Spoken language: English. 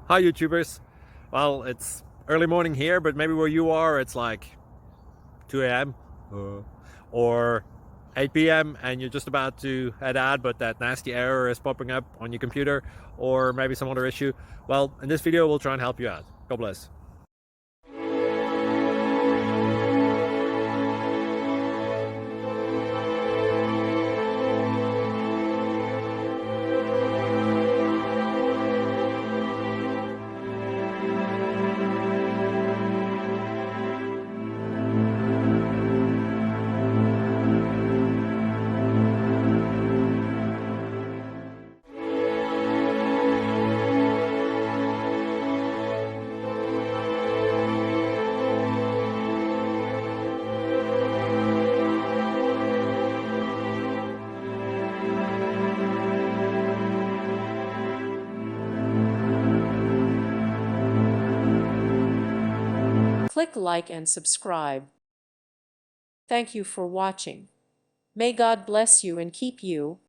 Hi YouTubers. Well, it's early morning here, but maybe where you are it's like 2 a.m. or 8 p.m. and you're just about to head out, but that nasty error is popping up on your computer, or maybe some other issue. Well, in this video we'll try and help you out. God bless. Click like and subscribe. Thank you for watching. May God bless you and keep you.